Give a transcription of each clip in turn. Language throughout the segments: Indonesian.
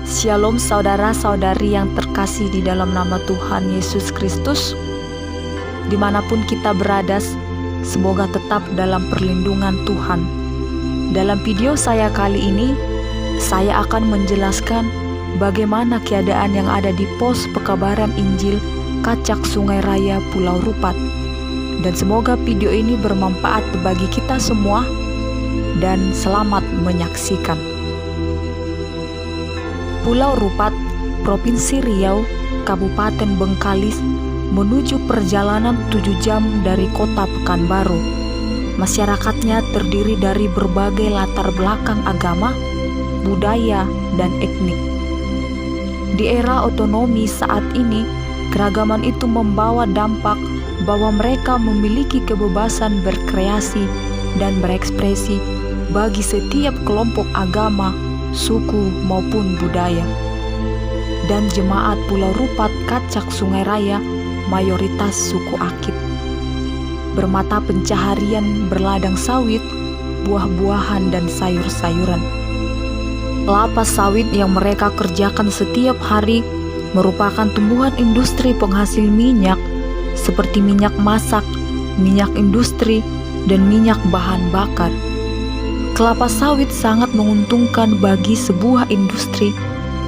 Shalom saudara-saudari yang terkasih di dalam nama Tuhan Yesus Kristus. Dimanapun kita berada, semoga tetap dalam perlindungan Tuhan. Dalam video saya kali ini, saya akan menjelaskan bagaimana keadaan yang ada di pos pekabaran Injil Kacak Sungai Raya Pulau Rupat. Dan semoga video ini bermanfaat bagi kita semua dan selamat menyaksikan. Pulau Rupat, Provinsi Riau, Kabupaten Bengkalis, menuju perjalanan 7 jam dari kota Pekanbaru. Masyarakatnya terdiri dari berbagai latar belakang agama, budaya, dan etnik. Di era otonomi saat ini, keragaman itu membawa dampak bahwa mereka memiliki kebebasan berkreasi dan berekspresi bagi setiap kelompok agama, suku maupun budaya. Dan jemaat Pulau Rupat Kacak Sungai Raya mayoritas suku Akit. Bermata pencaharian berladang sawit, buah-buahan dan sayur-sayuran. Kelapa sawit yang mereka kerjakan setiap hari merupakan tumbuhan industri penghasil minyak seperti minyak masak, minyak industri, dan minyak bahan bakar. Kelapa sawit sangat menguntungkan bagi sebuah industri,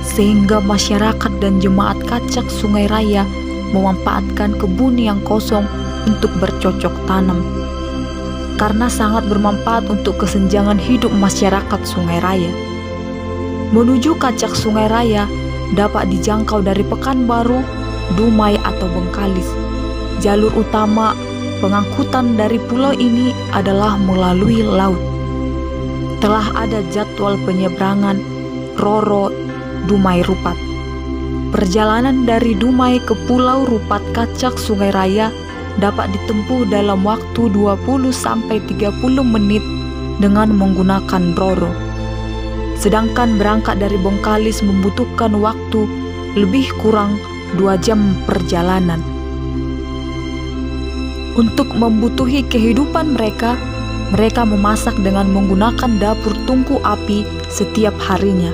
sehingga masyarakat dan jemaat Kacak Sungai Raya memanfaatkan kebun yang kosong untuk bercocok tanam. Karena sangat bermanfaat untuk kesenjangan hidup masyarakat Sungai Raya. Menuju Kacak Sungai Raya dapat dijangkau dari Pekanbaru, Dumai atau Bengkalis. Jalur utama pengangkutan dari pulau ini adalah melalui laut. Telah ada jadwal penyeberangan Roro Dumai Rupat. Perjalanan dari Dumai ke Pulau Rupat Kacak Sungai Raya dapat ditempuh dalam waktu 20-30 menit dengan menggunakan Roro. Sedangkan berangkat dari Bengkalis membutuhkan waktu lebih kurang 2 jam perjalanan. Untuk membutuhi kehidupan mereka memasak dengan menggunakan dapur tungku api setiap harinya,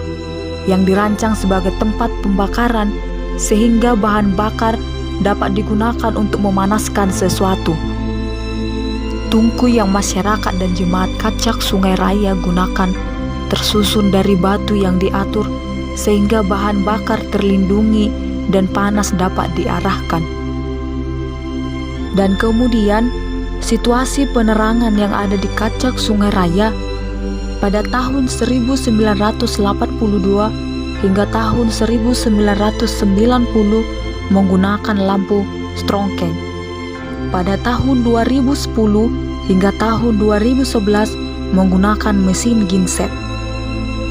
yang dirancang sebagai tempat pembakaran sehingga bahan bakar dapat digunakan untuk memanaskan sesuatu. Tungku yang masyarakat dan jemaat Kacak Sungai Raya gunakan tersusun dari batu yang diatur sehingga bahan bakar terlindungi dan panas dapat diarahkan. Dan kemudian situasi penerangan yang ada di Kacak Sungai Raya pada tahun 1982 hingga tahun 1990 menggunakan lampu strongkeng. Pada tahun 2010 hingga tahun 2011 menggunakan mesin genset.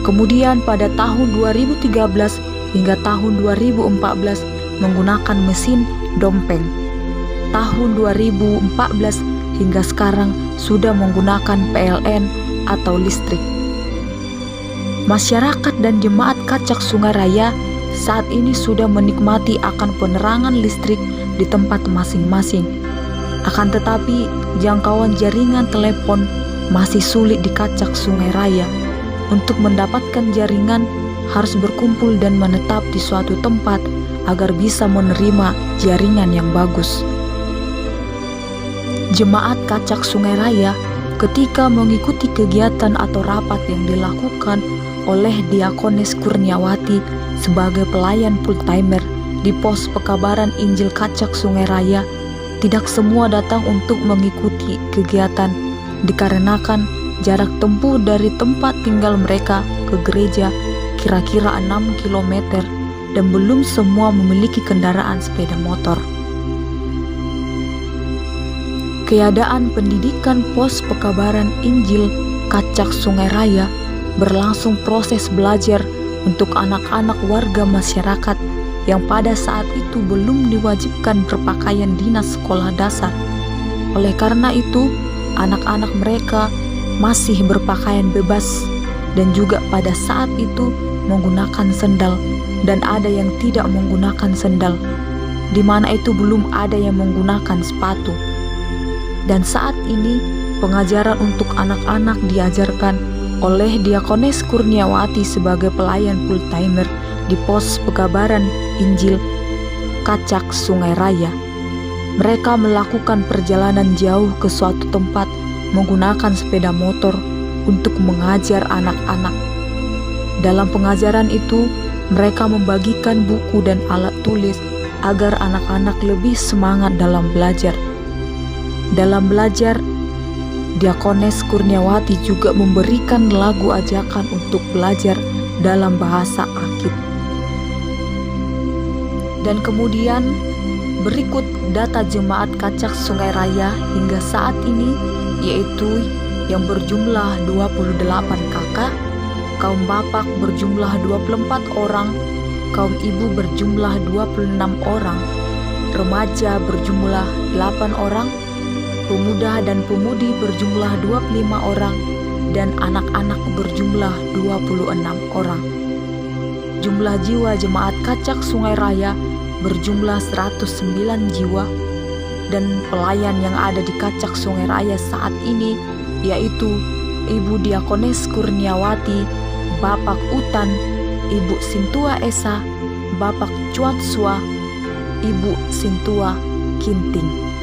Kemudian pada tahun 2013 hingga tahun 2014 menggunakan mesin dompeng. Tahun 2014 hingga sekarang sudah menggunakan PLN atau listrik. Masyarakat dan jemaat Kacak Sungai Raya saat ini sudah menikmati akan penerangan listrik di tempat masing-masing. Akan tetapi jangkauan jaringan telepon masih sulit di Kacak Sungai Raya. Untuk mendapatkan jaringan harus berkumpul dan menetap di suatu tempat agar bisa menerima jaringan yang bagus. Jemaat Kacak Sungai Raya ketika mengikuti kegiatan atau rapat yang dilakukan oleh Diakonis Kurniawati sebagai pelayan full-timer di pos pekabaran Injil Kacak Sungai Raya, tidak semua datang untuk mengikuti kegiatan dikarenakan jarak tempuh dari tempat tinggal mereka ke gereja kira-kira 6 km dan belum semua memiliki kendaraan sepeda motor. Keadaan pendidikan pos pekabaran Injil Kacak Sungai Raya berlangsung proses belajar untuk anak-anak warga masyarakat yang pada saat itu belum diwajibkan berpakaian dinas sekolah dasar. Oleh karena itu, anak-anak mereka masih berpakaian bebas dan juga pada saat itu menggunakan sendal, dan ada yang tidak menggunakan sendal, di mana itu belum ada yang menggunakan sepatu. Dan saat ini pengajaran untuk anak-anak diajarkan oleh Diakonis Kurniawati sebagai pelayan full-timer di pos pengabaran Injil Kacak Sungai Raya. Mereka melakukan perjalanan jauh ke suatu tempat menggunakan sepeda motor untuk mengajar anak-anak. Dalam pengajaran itu, mereka membagikan buku dan alat tulis agar anak-anak lebih semangat dalam belajar. Dalam belajar, Diakones Kurniawati juga memberikan lagu ajakan untuk belajar dalam bahasa Akit. Dan kemudian berikut data jemaat Kacak Sungai Raya hingga saat ini, yaitu yang berjumlah 28 kakak, kaum bapak berjumlah 24 orang, kaum ibu berjumlah 26 orang, remaja berjumlah 8 orang, pemuda dan pemudi berjumlah 25 orang, dan anak-anak berjumlah 26 orang. Jumlah jiwa jemaat Kacak Sungai Raya berjumlah 109 jiwa, dan pelayan yang ada di Kacak Sungai Raya saat ini yaitu Ibu Diakones Kurniawati, Bapak Utan, Ibu Sintua Esa, Bapak Cuatsua, Ibu Sintua Kinting.